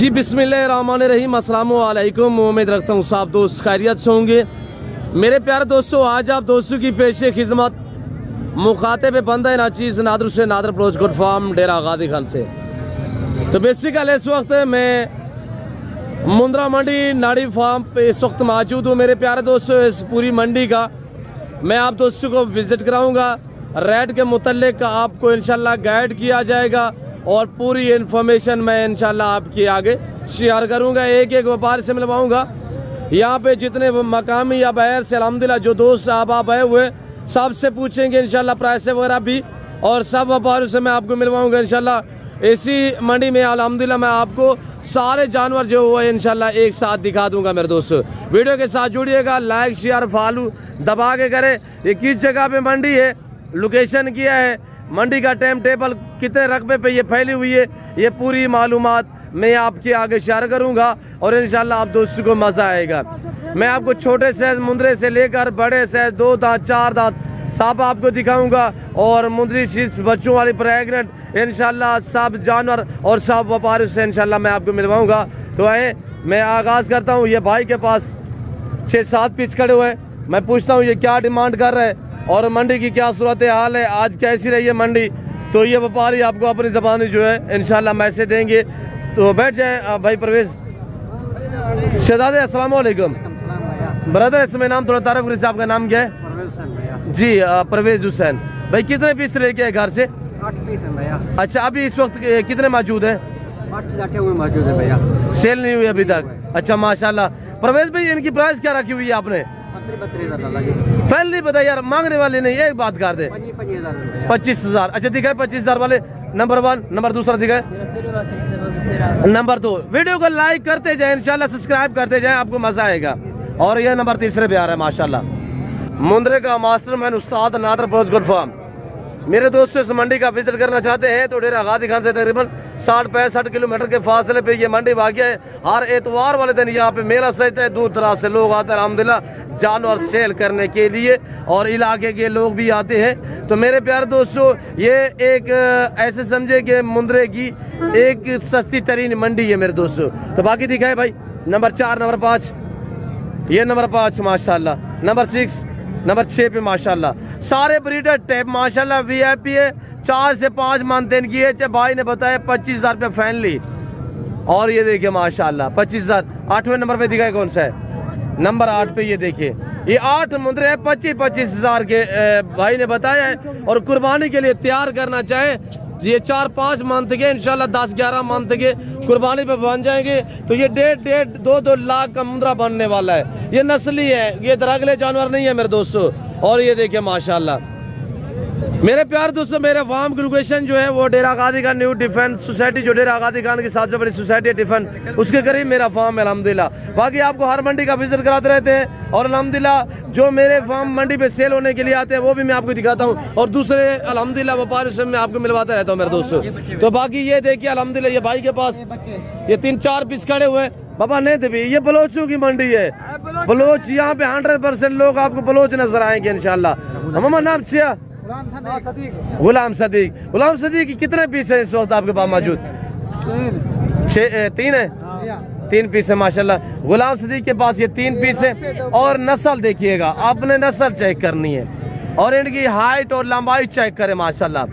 जी बिस्मिल्लाहिर्रहमानिर्रहीम, अस्सलामु अलैकुम। उम्मीद रखता हूँ सब दोस्त खैरियत से होंगे। मेरे प्यारे दोस्तों, आज आप दोस्तों की पेशे खिदमत मुखातिब बंदा नाचीज़ नादर से नादर प्रोच गुड फार्म डेरा गादी खान से। तो बेसिकल इस वक्त मैं मुंद्रा मंडी नाड़ी फार्म पे इस वक्त मौजूद हूँ। मेरे प्यारे दोस्तों, इस पूरी मंडी का मैं आप दोस्तों को विज़िट कराऊँगा। रेट के मुतल्लिक आपको इंशाल्लाह गाइड किया जाएगा और पूरी इन्फॉर्मेशन मैं इंशाल्लाह आपके आगे शेयर करूंगा। एक एक व्यापारी से मिलवाऊंगा। यहाँ पे जितने मकामी या बाहर से अल्हम्दुलिल्लाह जो दोस्त आप आए हुए सबसे पूछेंगे इंशाल्लाह प्राइस वगैरह भी, और सब व्यापारियों से मैं आपको मिलवाऊंगा इंशाल्लाह। इसी मंडी में अल्हम्दुलिल्लाह मैं आपको सारे जानवर जो हुए इंशाल्लाह एक साथ दिखा दूंगा। मेरे दोस्तों, वीडियो के साथ जुड़िएगा, लाइक शेयर फॉलो दबा के करें। ये किस जगह पे मंडी है, लोकेशन क्या है, मंडी का टाइम टेबल, कितने रकबे पे ये फैली हुई है, ये पूरी मालूमात मैं आपके आगे शेयर करूंगा और इंशाल्लाह आप दोस्तों को मज़ा आएगा। मैं आपको छोटे साइज मुंद्रे से लेकर बड़े साइज 2 दांत 4 दांत सब आपको दिखाऊंगा, और मुंद्री चीज बच्चों वाली प्रेगनेंट इंशाल्लाह सब जानवर और सब व्यापारियों से इंशाल्लाह मैं आपको मिलवाऊंगा। तो आए मैं आगाज़ करता हूँ। ये भाई के पास 6-7 पीस खड़े हुए हैं। मैं पूछता हूँ ये क्या डिमांड कर रहे हैं और मंडी की क्या सूरत हाल है, आज कैसी रही है मंडी। तो ये व्यापारी आपको अपनी ज़बानी जो है इंशाल्लाह मैसेज देंगे। तो बैठ जाए भाई परवेज शहजादे। अस्सलाम वालेकुम ब्रदर, इसमें नाम थोड़ा तारफ़ करिए, आपका नाम क्या है? जी परवेज हुसैन भाई। कितने पीस लेके आए घर से? 8 पीस है भैया। अच्छा, अभी इस वक्त कितने मौजूद हैं? 8 जाके हुए मौजूद है भैया, सेल नहीं हुई अभी तक। अच्छा माशाल्लाह। परवेज भाई, इनकी प्राइस क्या रखी हुई है आपने? 32,000 फैल नहीं पता यार, मांगने वाले नहीं, एक बात कर दे। 25,000। अच्छा दिखाए 25,000 वाले नंबर 1, नंबर दूसरा दिखाए नंबर 2। वीडियो को लाइक करते जाए इंशाल्लाह, सब्सक्राइब करते जाए, आपको मजा आएगा। और ये नंबर 3 पे आ रहा है माशाल्लाह। मुंद्रे का मास्टरमैन उस्ताद नादर प्रोच गुड फार्म। मेरे दोस्तों, इस मंडी का विजिट करना चाहते हैं तो डेरा गादी खान से तकरीबन 60-65 किलोमीटर के फासले पे ये मंडी वाक़या है। हर एतवार वाले दिन यहाँ पे मेला सजता है, दूर दराज से लोग आते हैं अल्हम्दुलिल्लाह जानवर सेल करने के लिए, और इलाके के लोग भी आते हैं। तो मेरे प्यारे दोस्तों, ये एक ऐसे समझे कि मुंद्रे की एक सस्ती तरीन मंडी है मेरे दोस्तों। तो बाकी दिखाए भाई, नंबर 4, नंबर 5, ये नंबर 5 माशाल्लाह, नंबर 6, नंबर 6 पे माशाल्लाह सारे ब्रीडर टैप माशाल्लाह VIP है। 4 से 5 मंथ इनकी है। भाई ने बताया 25,000 रुपये फैनली, और ये देखिए माशाल्लाह 25,000। 8वें नंबर पे दिखाए कौन सा है? नंबर 8 पे ये देखिए, ये 8 मुंद्रे है 25,000 के भाई ने बताया है। और कुर्बानी के लिए तैयार करना चाहे ये 4-5 मंथ के इंशाल्लाह 10-11 मंथ के कुर्बानी पे बन जाएंगे। तो ये 1.5-2 लाख का मुंद्रा बनने वाला है। ये नस्ली है, ये दरगले जानवर नहीं है मेरे दोस्तों। और ये देखिए माशाल्लाह मेरे प्यार दोस्तों, मेरे फार्म की लोकेशन जो है वो डेरा गादी खान न्यू डिफेंस सोसाइटी, जो डेरा गादी खान की सबसे बड़ी सोसाइटी है डिफेंस, उसके करीब मेरा फार्म है अल्हम्दुलिल्लाह। बाकी आपको हर मंडी का विजिट कराते रहते हैं, और अल्हम्दुलिल्लाह जो मेरे फार्म मंडी पे सेल होने के लिए आते हैं वो भी मैं आपको दिखाता हूँ, और दूसरे अल्हम्दुलिल्लाह व्यापारियों से मैं आपको मिलवाता रहता हूँ मेरे दोस्तों। तो बाकी ये देखिए अल्हम्दुलिल्लाह, ये भाई के पास ये 3-4 पीस खड़े हुए बाबा नहीं देवी। ये बलोचों की मंडी है, बलोच। यहाँ पे 100% लोग आपको बलोच नजर आएंगे इंशाल्लाह। हमारा नाम क्या? गुलाम सदीक। गुलाम सदीक की कितने पीस है इस वक्त आपके पास मौजूद? 3 है। 3 पीस है माशाल्लाह। गुलाम सदीक के पास ये 3 पीस है। और नस्ल देखिएगा, आपने नस्ल चेक करनी है, और इनकी हाइट और लंबाई चेक करें माशाल्लाह,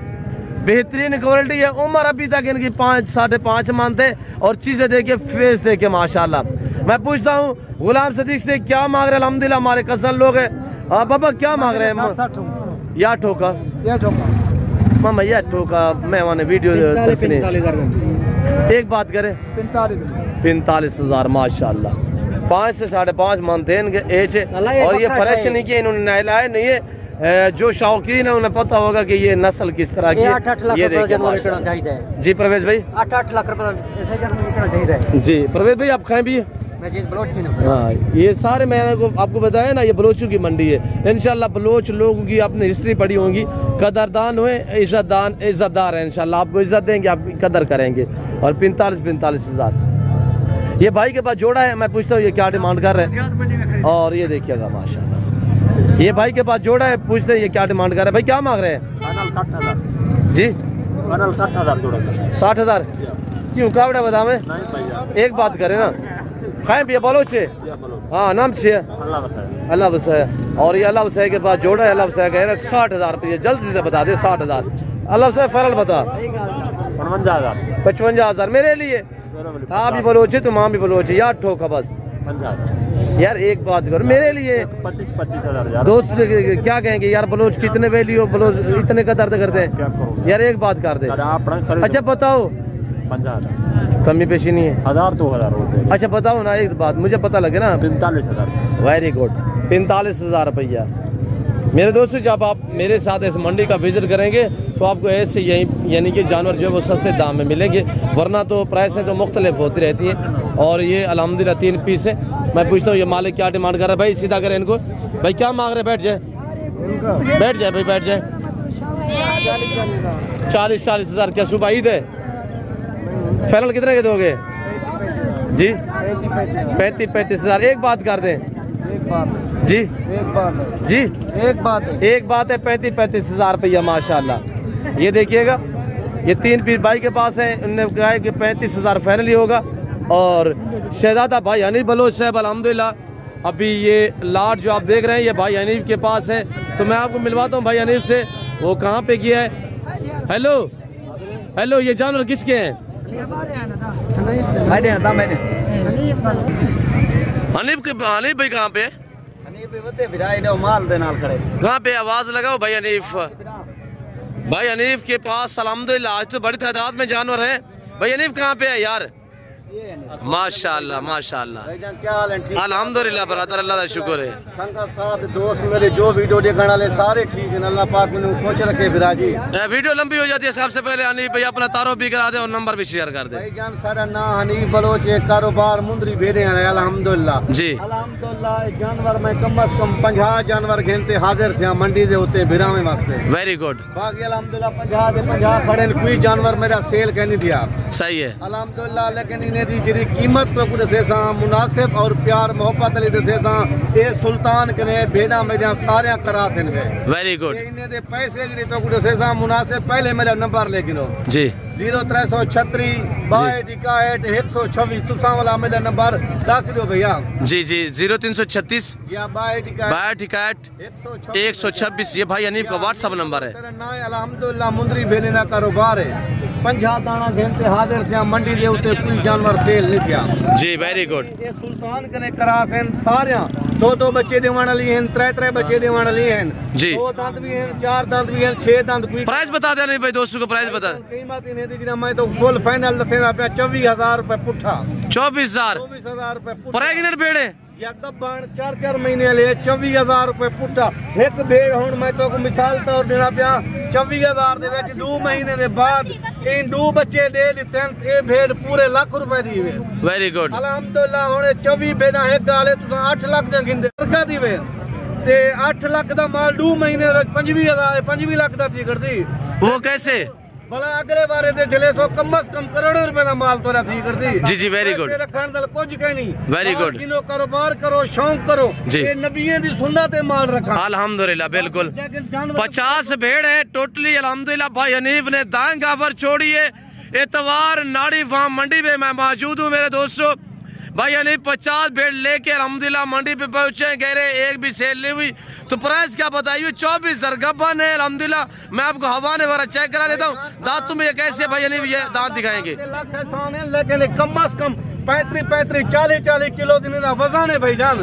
बेहतरीन क्वालिटी है। उम्र अभी तक इनकी 5-5.5 मंथ है, और चीजें देखिए, फेस देखिए माशाल्लाह। मैं पूछता हूँ गुलाम सदीक से क्या मांग रहे हैं? अल्हम्दुलिल्लाह हमारे कसन लोग है। बाबा क्या मांग रहे हैं? या ठोका मामा, या ठोका मैं वहाँ वीडियो। एक बात करें, 45,000 माशाल्लाह। 5 से 5.5 मंथ है इनके एज, और ये फ्रेश नहीं किया इन्होंने, नहलाया नहीं है। जो शौकीन है उन्हें पता होगा कि ये नस्ल किस तरह की है। ये देखिए जी प्रवेश भाई, 8 लाख रुपए जी प्रवेश भाई, आप खाएं भी? हाँ, ये सारे मैंने आपको बताया ना, ये बलोचों की मंडी है इंशाल्लाह। बलोच लोगों की आपने हिस्ट्री पढ़ी होगी, कदरदान हुए, इज्जतदार है इंशाल्लाह। आपको इज्जत देंगे, आप कदर करेंगे। और 45,000 ये भाई के पास जोड़ा है। मैं पूछता हूँ ये क्या डिमांड कर रहे हैं, और ये देखिएगा माशाल्लाह ये भाई के पास जोड़ा है। पूछते हैं ये क्या डिमांड कर रहे हैं। भाई क्या मांग रहे हैं? जी 60,000। 60,000। क्यों कावड़ा बतावे? एक बात करे ना, खाए भैया बलोच है। हाँ नाम छे अल्लाह वसाया। और ये अल्लाह वसाया के पास जोड़ा है, अल्लाह वसाया कह रहे 60,000 रुपये, जल्दी से बता दे 60,000। अल्लाह वसाया फरल बता 55,000 मेरे लिए। आप भी बलोच है, तुम भी बलोच है यार, ठोका बस यार। एक बात करो मेरे लिए 25,000 दोस्त क्या कहेंगे यार, बलोच कितने वैल्यू, बलोच इतने का दर्द करते हैं यार। एक बात कर दे। अच्छा बताओ, कमी पेशी नहीं है? 1,000-2,000 होते। अच्छा बताओ ना एक बात, मुझे पता लगे ना। 45,000। वेरी गुड, 45,000 रुपया। मेरे दोस्तों जब आप मेरे साथ इस मंडी का विजिट करेंगे तो आपको ऐसे यही यानी कि जानवर जो है वो सस्ते दाम में मिलेंगे, वरना तो प्राइसें तो मुख्तलिफ होती रहती हैं। और ये अल्हम्दुलिल्लाह 3 पीस है। मैं पूछता हूँ ये मालिक क्या डिमांड कर रहा है? भाई सीधा करें इनको, भाई क्या मांग रहे? बैठ जाए बैठ जाए भाई बैठ जाए। 40,000 क्या सुबह ईद है? फाइनल कितने के दोगे जी? 35,000। एक बात कर दें जी, एक बात है 35,000 रुपया माशाल्लाह। ये देखिएगा ये 3 पीस भाई के पास है, उन्होंने कहा है कि 35,000 फाइनल ही होगा। और शहजादा भाई हनीफ बलोच साहब अल्हम्दुलिल्लाह अभी ये लाट जो आप देख रहे हैं ये भाई हनीफ के पास है, तो मैं आपको मिलवाता हूँ भाई हनीफ से। वो कहाँ पे किया है? हेलो ये जानवर किसके हैं? हनीफ भाई कहाँ पे? कहाँ पे? आवाज लगाओ भाई हनीफ। भाई हनीफ के पास अल्हम्दुलिल्लाह आज तो बड़ी तादाद में जानवर है। भाई हनीफ कहाँ पे है यार? माशाल्लाह माशाल्लाह, अल्हम्दुलिल्लाह बरादर, अल्लाह का शुक्र है। संगत साथ दोस्त मेरे जो वीडियो देखने वाले सारे ठीक है, अल्लाह पाक ने सोच रखे बिराजी। वीडियो लंबी हो जाती है, सबसे पहले हनीफ भाई अपना तारो भी करा दे और नंबर भी शेयर कर दे। भाईजान सारा ना हनीफ बलोच कारोबार मुंदरी भेदे हैं अल्हम्दुलिल्लाह जी। अल्हम्दुलिल्लाह जानवर में कम से कम 50 जानवर घंटे हाजिर थे मंडी दे होते बिरामे वास्ते। Very good. बाकी अल्हम्दुलिल्लाह 50 दे 50 खड़े, कोई जानवर मेरा सेल कहनी दिया। सही है अल्हम्दुलिल्लाह, लेकिन इन्हें दी जी कीमत तो कुछ से मुनासिब और प्यार मोहब्बत अली दसे ये सुल्तान के ने भेड़ा मेरा सारे करा से। Very good. इन्हें दे पैसे गिरी तो कुछ से मुनासिब। पहले मेरा नंबर ले गिनो जी 0336 62 126 तुसा वाला मेरा नंबर दस दो भैया जी 0336 या 62 126। ये भाई हनीफ का व्हाट्सएप नंबर है। अल्हम्दुलिल्लाह मुंदरी भेने का कारोबार है। 50 दाना घंटे हाजिर थे मंडी दे उते, कोई जानवर सेल नहीं किया जी। Very good. ये सुल्तान कने करास हैं सारे, 2 बच्चे देवाने वाली हैं, 3 बच्चे देवाने वाली हैं जी। 2 दांत भी हैं, 4 दांत भी हैं, 6 दांत भी। प्राइस बता दे नहीं भाई दोस्तों को, प्राइस बता। कीमत इन्हें दी मैं तो फुल फाइनल दसेना पे 24,000 रुपए पुट्ठा। 24,000 रुपए पुट्ठा। प्रेग्नेंट भेड़े या गब्बान 4 महीने ले 24,000 रुपए पुट्ठा। एक भेड़ हुन मैं तो मिसाल तौर देना पिया 24,000 दे विच 2 महीने दे बाद इन 2 बच्चे दे दिते, ये भेड़ पूरे लाख रुपए दी वे। Very good. अल्हम्दुलिल्लाह हुन 24 भेड़ा एक गाले तुसा 8 लाख दे गिंदे सरका दी वे ते 8 लाख दा माल 2 महीने दे 25 लाख दा थी करदी। वो कैसे? भला अगले बारे दे चले सो कम से कम करोड़ों रुपए दा माल तोरा थी करदी जी। Very good. रखण दल कुछ कह नहीं। Very good. किलो कारोबार करो, शौक करो जी। ये नबियों दी सुन्नत है माल रखा। अल्हम्दुलिल्लाह बिल्कुल। 50 भेड़ है टोटली अल्हम्दुलिल्लाह। भाई हनीफ ने दाएं गाफर छोड़ी है। एतवार नाड़ी फार्म मंडी में मैं मौजूद हूँ मेरे दोस्तों। भाई हनीफ 50 भेड़ लेके अल्हम्दुलिल्लाह मंडी पे पहुंचे, कह रहे एक भी सेल नहीं हुई। तो प्राइस क्या बताइए? 24,000 गब्बन है अल्हम्दुलिल्लाह। मैं आपको हवाने वाला चेक करा देता हूँ। दांत तुम्हें कैसे भाई हनीफ ये दांत दिखाएंगे? लेकिन कम से कम 35 40 किलो दिन का वजन है भाईजान।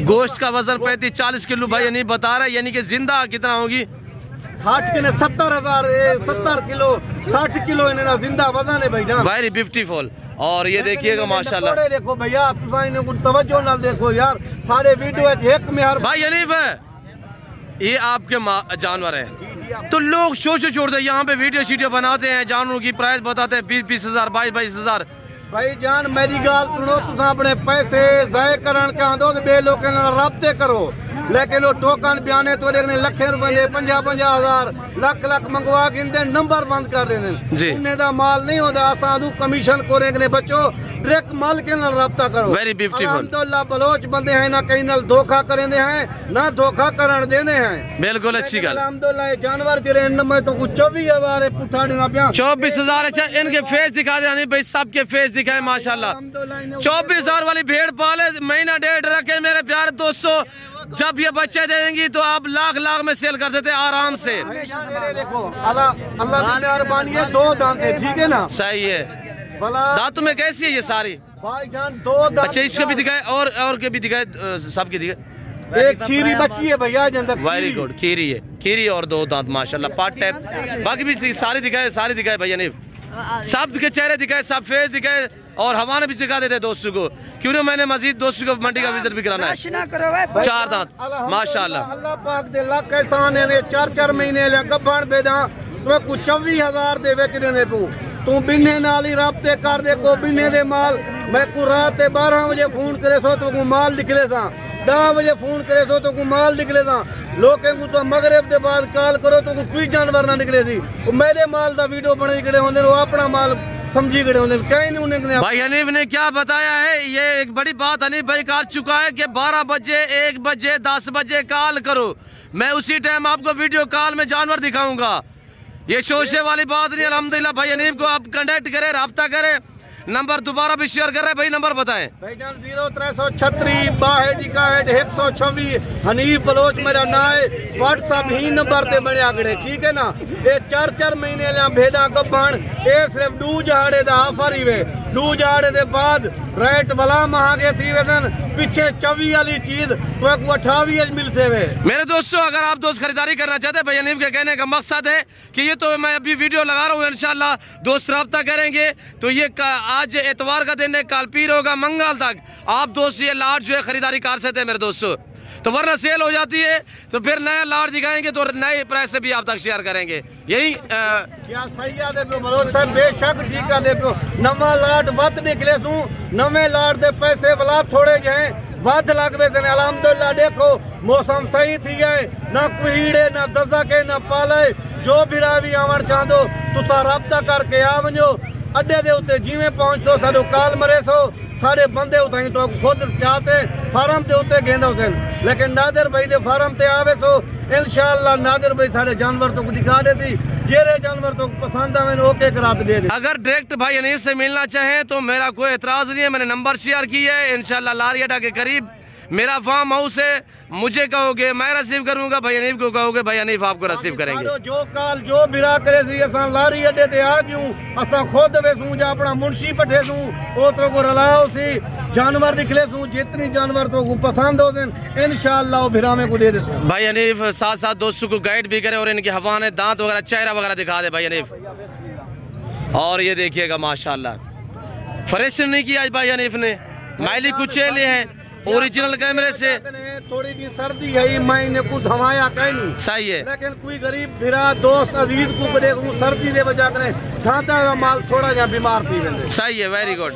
गोश्त का वजन 35-40 किलो भाई हनीफ बता रहा है, यानी कि जिंदा कितना होगी? 60 के 70 किलो 60 किलो इन्हें जिंदा वजन है भाईजान। Very beautiful. और ये देखिएगा माशाल्लाह। देखो भैया तवज्जो ना देखो यार, सारे वीडियो एक में हर भाई हनीफ है ये आपके जानवर है तो लोग शो छोड़ दे, यहाँ पे वीडियो शीडियो बनाते हैं, जानवरों की प्राइस बताते हैं 20,000 22,000। भाईजान मेरी गाल सुनो, तुम अपने पैसे जाय करन चाहते हो तो बे लोगों नाल राब्ते करो। लेकिन वो टोकन बयाने तो देखने लखे रुपए दे 50,000 लख लख मंगवा के इनके नंबर बंद कर रहे हैं। उन्हें दा माल नहीं होता साधु कमीशन को रेखने बच्चों डायरेक्ट माल के नाल रब्ता करो। Very beautiful. अल्हम्दुलिल्लाह बलोच बंदे हैं ना कहीं नाल धोखा करेंदे हैं ना धोखा करन देने हैं। बिल्कुल अच्छी गल। अल्हम्दुलिल्लाह जानवर जेरे इनमें तो कुछ 24,000 पुठा देना पिया 24,000। अच्छा इनके फेस दिखा दे नहीं भाई, सबके फेस दिखाए माशाल्लाह। 24,000 वाली भेड़ पाले महीना डेढ़ रखे मेरे प्यारे दोस्तों, जब ये बच्चे देंगी तो आप लाख में सेल कर देते आराम से। देखो अल्लाह की मेहरबानी है, 2 दांत है ठीक है ना। सही है। दांतों में कैसी है ये सारी भाईजान? 2 दांत। अच्छा इसको भी दिखाए और के भी दिखाए, सबके दिखाए। एक खीरी बच्ची है भैया। Very good. खीरी है, खीरी और 2 दांत माशाल्लाह पार्ट टाइप। बाकी भी सारी दिखाए भैया ने, सब के चेहरे दिखाए, सब फेस दिखाए और हवाने भी दिखा देते दोस्तों को, क्यों ना मैंने मजीद दोस्तों को मंडी का विजिट भी कराना है। 4 दांत माशाल्लाह। अल्लाह पाक दे लाख एहसान ने 4 महीने ले गब्बण बेदा तो कुछ 24,000 दे बेच देने तू बिन्ने नाल ही राब्ते कर दे को बिन्ने दे माल। मैं को रात 12 बजे फोन करे सो तो माल निकले सा, 10 बजे फोन करे सो तो माल निकले सा। लोकें को तो मगरिब के बाद कॉल करो तो कोई जानवर ना निकले सी। मेरे माल दा वीडियो बने खड़े होंदे, वो अपना माल समझी खड़े होंदे। कहीं नहीं उन्हें भाई हनीफ ने क्या बताया है, ये एक बड़ी बात हनीफ भाई कह चुका है कि 12 बजे 1 बजे 10 बजे कॉल करो, मैं उसी टाइम आपको वीडियो कॉल में जानवर दिखाऊंगा। ये शोशे वाली बात नहीं। अल्हम्दुलिल्लाह भाई हनीफ को आप कांटेक्ट करें, राब्ता करें। नंबर दोबारा भी शेयर कर रहे हैं भाई, नंबर बताएं। भाईजान 0336 62 126 हनीफ बलोच मेरा ना है। व्हाट्सएप ही नंबर ते बने आगड़े ठीक है ना। ये 4 महीने लिया भेड़ा गब्बण ये सिर्फ 2 जहाड़े दा ऑफर ही वे। 2 जहाड़े दे बाद रेट वाला महंगे थी वेदन पीछे 24 वाली चीज तो 28 मिल से वे। मेरे दोस्तों अगर आप दोस्त खरीदारी करना चाहते हैं, भाई हनीफ के कहने का मकसद है कि ये तो मैं अभी वीडियो लगा रहा हूँ, इंशाल्लाह दोस्त राब्ता करेंगे तो ये आज एतवार का दिन है, कल पीर होगा मंगल तक आप दोस्त ये लाट जो है खरीदारी कर सकते हैं मेरे दोस्तों। तो वरना सेल हो जाती है तो फिर नया लाट दिखाएंगे तो नए प्राइस से भी आप तक शेयर करेंगे। यही क्या सही याद है बलोच साहब, बेशक ठीक है। देखो नवा लाट वत निकले सू, नवे लाट दे पैसे वाला थोड़े जाए वध लगवे थे। अल्हम्दुलिल्लाह देखो मौसम सही थी है, ना कुहीड़े ना दजा के ना पाले। जो बिरावी आवन चाहदो तुसा राब्ता करके आ वजो अड्डे दे उत्ते जिवें पहुंचो साडो काल मरे सो सारे बंदे उठाई तो खुद चाहते फार्म के उत्ते गेंदा हुसैन, लेकिन नादिर भाई दे फार्म ते आवे सो इंशाअल्लाह नादिर भाई सारे जानवर तो दिखा देती, जेरे जानवर तो पसंद आवे ओके करा दे। अगर डायरेक्ट भाई हनीफ से मिलना चाहे तो मेरा कोई एतराज नहीं है, मैंने नंबर शेयर किया है। इंशाअल्लाह लारी अड्डा के करीब मेरा फार्म हाउस है, मुझे कहोगे मैं रिसीव करूंगा, भाई हनीफ को कहोगे भाई हनीफ आपको रिसीव करेंगे। जो काल जो बिरा करे सी असा लारी अड्डे ते आ गयूं, असा खुद वेसू जा अपना मुंशी पठे सू ओ तो को रलाओ सी जानवर निकले सू, जितनी जानवर तो को पसंद हो देन इंशाअल्लाह वो बिरा में को दे देसू। भाई हनीफ साथ साथ दोस्तों को गाइड भी करे और इनके हवाने दांत वगैरह चेहरा वगैरह दिखा दे भाई हनीफ। और ये देखिएगा माशाल्लाह फ्रेश नहीं किया आज भाई हनीफ ने, माइली कुछ ले हैं ओरिजिनल कैमरे से। थोड़ी सी सर्दी है मैंने कुछ धमाया कहीं नहीं सही है, लेकिन कोई गरीब फिरा दोस्त अजीज को देखूं सर्दी दे वजह करे ढांचा हुआ माल थोड़ा जा बीमार थी सही है। Very good.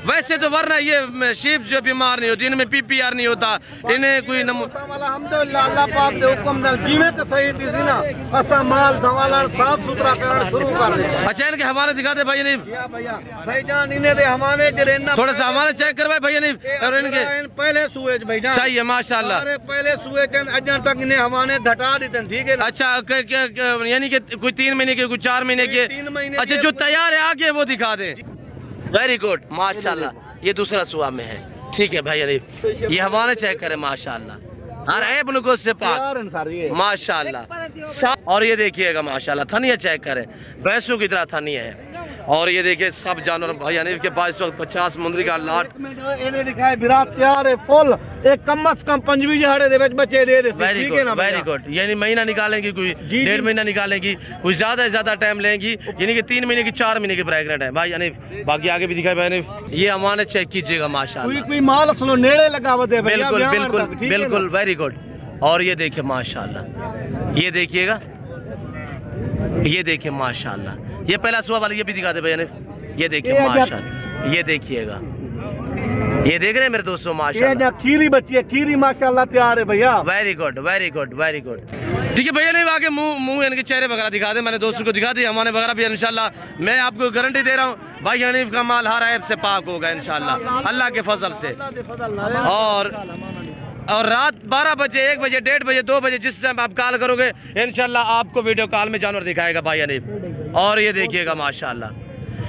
वैसे तो वरना ये शीप जो बीमार नहीं होती, इनमें PPR नहीं होता, इन्हें कोई अल्हम्दुलिल्लाह अल्लाह पाक दे हुक्म नाल जीवे के सही थी ना असा माल धवाला साफ सुथरा करना शुरू कर दे। अच्छा इनके हमारे दिखा दे भाई हनीफ। भैया भाईजान इन्हें दे हमारे जरे थोड़ा सा हमारे चेक करवाए भाई हनीफ। और इनके पहले सुए भाईजान सही है माशाल्लाह, पहले सुए अजन तक इन्हें हमारे घटा देते ठीक है। अच्छा यानी कि कोई 3 महीने के कोई 4 महीने के। अच्छा जो तैयार है आगे वो दिखा दे। वेरी गुड माशाल्लाह, ये दूसरा सुआ में है ठीक है भाई हनीफ। ये हमारे चेक करे माशाल्लाह, अरे ग्लूकोज से पाक माशाल्लाह। और ये देखिएगा माशाल्लाह थनिया चेक करे, भैंसों की तरह थनिया है। और ये देखिए सब जानवर भाई हनीफ के पास 50 मुंदरी का लाट तैयार है फुल, एक कम से कम 25 जहाड़े दे बच्चे दे दे। Very good. यानी महीना निकालेंगी, कोई 1.5 महीना निकालेंगी, कोई ज्यादा से ज्यादा टाइम लेंगी, यानी कि 3 महीने की 4 महीने की प्रेगनेंट है भाई हनीफ। बाकी आगे भी दिखाए भाई हनीफ, ये हमारे चेक कीजिएगा माशाल्लाह। कोई माल असलो नेड़े लगावत है बिल्कुल बिल्कुल बिल्कुल। Very good. और ये देखिए माशाल्लाह, ये देखिएगा, ये देखिए माशाल्लाह। ये पहला सुबह वाला ये भी दिखा दे भाई हनीफ, ये देखिए माशाल्लाह, ये देखिएगा ये देख रहे हैं मेरे दोस्तों ये माशाल्लाह। जो खीरी बच्ची है, खीरी माशाल्लाह तैयार है भैया। Very good very good very good. ठीक है भैया, नहीं आगे मुंह इनके चेहरे वगैरह दिखा दे, मैंने दोस्तों को दिखा दी, हमारे वगैरह भी इंशाल्लाह। मैं आपको गारंटी दे रहा हूँ भाई हनीफ का माल हर ऐप से पाक होगा इंशाल्लाह अल्लाह के फजल से। और रात 12 बजे 1 बजे 1:30 बजे 2 बजे जिस टाइम आप कॉल करोगे इंशाल्लाह आपको वीडियो कॉल में जानवर दिखाएगा भाई हनीफ। और ये देखिएगा माशाल्लाह,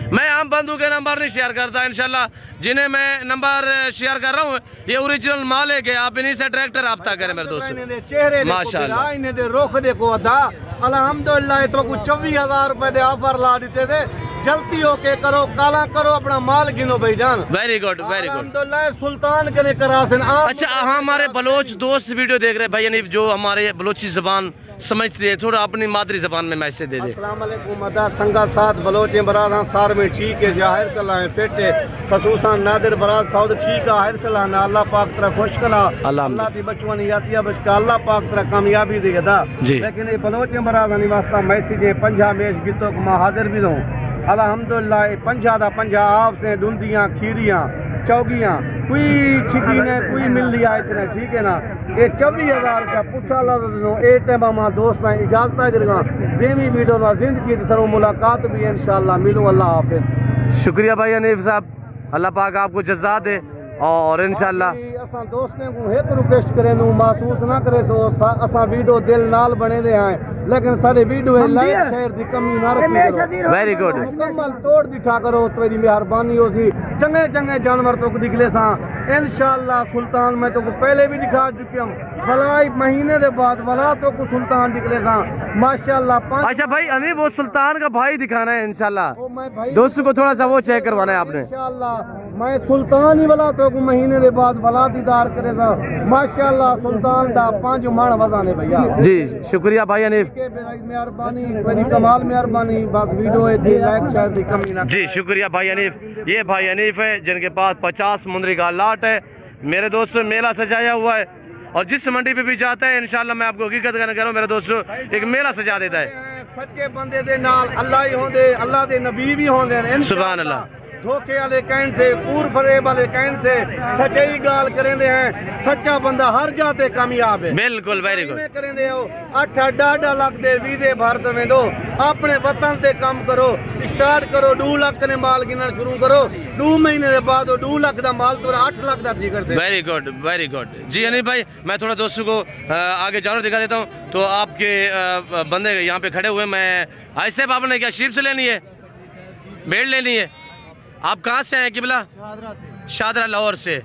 मैं आम बंधु के नंबर नहीं शेयर करता इंशाल्लाह, जिन्हें मैं नंबर शेयर कर रहा हूँ ये ओरिजिनल माल है कि आप इन्हीं से डायरेक्ट रब्ता करें मेरे दोस्तों। चेहरे माशाल्लाह इन्हें दे रुख देखो अदा अल्हम्दुलिल्लाह। तो कुछ 24,000 रुपए दे ऑफर ला देते थे, जल्दी होके करो, काला करो, अपना माल गिनो भाईजान। Very good very good. अल्हम्दुलिल्लाह सुल्तान कने करासन। अच्छा हाँ, हमारे बलोच दोस्त वीडियो देख रहे भाई हनीफ जो हमारे बलोची जबान समझते हैं, थोड़ा अपनी मादरी जबान में मैसेज दे दे। अस्सलाम वालेकुम अदा संगा साथ बलोचे बरादां सार में ठीक है, जाहिर सलाह है फिट है, खसूसन नादिर बराज था तो ठीक है, हायर सलाह ना अल्लाह पाक तरह खुश कला अल्लाह दी बचवानी यातिया बचका अल्लाह पाक तरह कामयाबी देगा। लेकिन ये बलोचे बरादां वास्ता मैसेज है 50 मेज गीतों को मैं हाजिर भी रहूं अल्हम्दुलिल्लाह। 50 दा 50 आप से डुंदियां खीरियां चौगियां कोई छिकी ने कोई मिल लिया इतने ठीक है ना। ये 24,000 का पुठा ला दो ए टाइम मां दोस्त ना इजाजत करेगा देवी वीडियो ना जिंदगी की तरह मुलाकात भी इंशाल्लाह मिलूं। अल्लाह हाफिज। शुक्रिया भाई हनीफ साहब, अल्लाह पाक आपको जज़ा दे और इंशाल्लाह असा दोस्तों को एक रिक्वेस्ट करे नु महसूस ना करे सो असा वीडियो दिल नाल बने दे हैं, लेकिन सारे वीडियो लाइक शेयर दी कमी ना रखी। Very good. मुकम्मल तोड़ दिठा करो, तेरी मेहरबानी होगी। चंगे चंगे जानवर तो दिखले सा इंशाल्लाह। सुल्तान मैं तो पहले भी दिखा चुकी हूँ, भलाई महीने के बाद भला तो को सुल्तान निकले सा माशाल्लाह। अच्छा भाई हनीफ वो सुल्तान का भाई दिखाना है इंशाल्लाह, दोस्तों दोस्तों को थोड़ा सा वो चेक करवाना है आपने इंशाल्लाह। मैं सुल्तान ही भला तो को महीने के बाद भला दीदार करे सा माशाल्लाह। सुल्तान दा 5 माण वजाने भैया जी। शुक्रिया भाई हनीफ, मेहरबानी मेरी कमाल मेहरबानी। बस वीडियो है लाइक शेयर दी कमी ना जी। शुक्रिया भाई हनीफ। ये भाई हनीफ है जिनके पास 50 मुंदरी का लाट है। मेरे दोस्तों मेला सजाया हुआ है और जिस मंडी पे भी जाता है इंशाल्लाह मैं आपको हकीकत करना कह रहा हूँ मेरे दोस्तों एक मेला सजा देता है। सच्चे बंदे दे नाल अल्लाह ही होंदे, अल्लाह दे नबी भी होंदे। सुभान अल्लाह। धोखे वाले कहन से पूर फरेब वाले कहन से सच्चाई गाल करेंदे हैं। सच्चा बंदा हर जाते कामयाब है। बिल्कुल वेरी गुड। करेंदे हो 8.5 लाख दे वीजे भारत में दो अपने वतन से काम करो, स्टार्ट करो 2 लाख ने माल गिनना शुरू करो। 2 महीने के बाद 2 लाख का माल तो 8 लाख का जिक्र थे। वेरी गुड वेरी गुड जी हनीफ भाई। मैं थोड़ा दोस्तों को आगे जानवर दिखा देता हूँ। तो आपके बंदे यहाँ पे खड़े हुए, मैं ऐसे आपने क्या शीप से लेनी है, भेड़ लेनी है? आप कहाँ से हैं किबला? शादरा लाहौर से।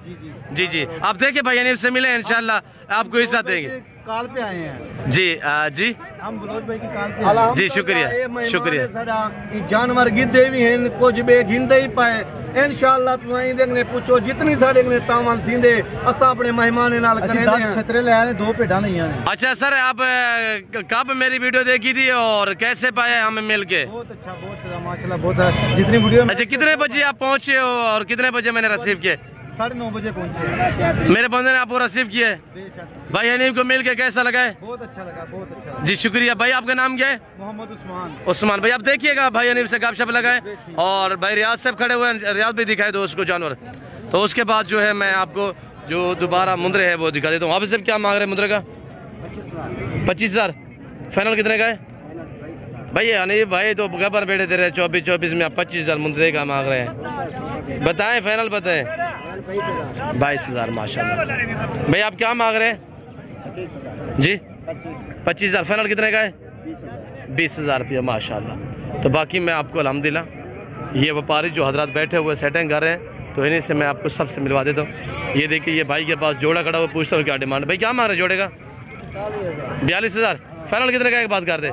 जी जी। आप देखिए भाई हनीफ से मिले इंशाल्लाह आपको हिस्सा देंगे। काल पे आए हैं जी जी हम बलोच भाई की काल पे जी। शुक्रिया शुक्रिया। जानवर गिद्धे भी हैं, कुछ बे गिनदे ही पाए इंशाल्लाह। तुम देखने पूछो जितनी सारे ने तावल थींदे असा अपने मेहमान नाल करेंदे हैं। छतरे ले आए 2 पेड़ा नहीं आए। अच्छा सर, आप कब मेरी वीडियो देखी थी और कैसे पाए हमें मिल के? बहुत अच्छा, बहुत माशाल्लाह, बहुत जितनी वीडियो। अच्छा कितने बजे आप पहुंचे हो और कितने बजे मैंने रिसीव किए? 9:30 बजे पहुंचे। मेरे बंदे ने आपको रिसीव किया है। भाई हनीफ को मिल के कैसा लगा है? बहुत अच्छा लगा, बहुत अच्छा लगा। जी शुक्रिया भाई। आपका नाम क्या है? मोहम्मद उस्मान। उस्मान भाई। आप देखिएगा भाई हनीफ से गपशप लगाए और भाई रियाज साहब खड़े हुए हैं, रियाज भी दिखाए दोस्त को जानवर। तो उसके बाद जो है मैं आपको जो दोबारा मुंद्रे है वो दिखा देता हूँ। आप सब क्या मांग रहे हैं मुंद्रे का? 25,000। फाइनल कितने का है भाई? हनीफ भाई तो गबर बैठे दे रहे 24 में, आप 25,000 मुंद्रे का मांग रहे हैं। बताएं फाइनल बताएं। 22,000 माशाल्लाह। भाई आप क्या मांग रहे हैं जी? 25,000। फाइनल कितने का है? 20,000 रुपया माशाल्लाह। तो बाकी मैं आपको अल्हम्दुलिल्लाह ये व्यापारी जो हजरात बैठे हुए सेटिंग कर रहे हैं तो इन्हीं से मैं आपको सबसे मिलवा देता हूँ। ये देखिए ये भाई के पास जोड़ा खड़ा हुआ, पूछता हूँ क्या डिमांड। भाई क्या मांग रहे जोड़े का? 42,000। फाइनल कितने का एक बात कर दे?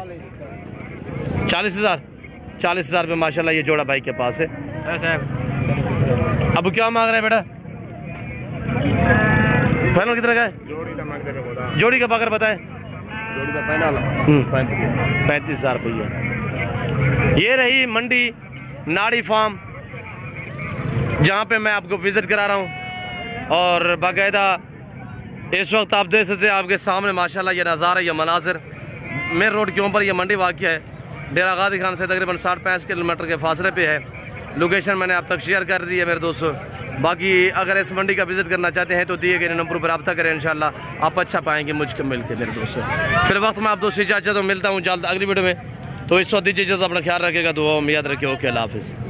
40,000। 40,000 रुपये माशाल्लाह ये जोड़ा भाई के पास है। अब क्या मांग रहे हैं बेटा? फाइनल कितने का है? जोड़ी का बकर बताएं। जोड़ी का फाइनल 35,000 रुपया। ये रही मंडी नाड़ी फार्म जहाँ पे मैं आपको विजिट करा रहा हूँ और बाकायदा इस वक्त आप देख सकते हैं आपके सामने माशाल्लाह ये नज़ारा, ये मनाजिर। मेन रोड के ऊपर ये मंडी वाक़या है। डेरा गाजी खान से तकरीबन 60-65 किलोमीटर के फासले पे है। लोकेशन मैंने आप तक शेयर कर दी है मेरे दोस्तों। बाकी अगर इस मंडी का विजिट करना चाहते हैं तो दिए गए नंबर पर रब्ता करें, इंशाल्लाह आप अच्छा पाएंगे मुझको मिल के मेरे दोस्त से। फिर वक्त में आप दोस्त इजाज़त तो मिलता हूँ जल्द अगली वीडियो में। तो इस वक्त दीजिए इजाज़त, अपना ख्याल रखेगा, दुआ में याद रखिए। ओके, अल्लाह हाफिज़।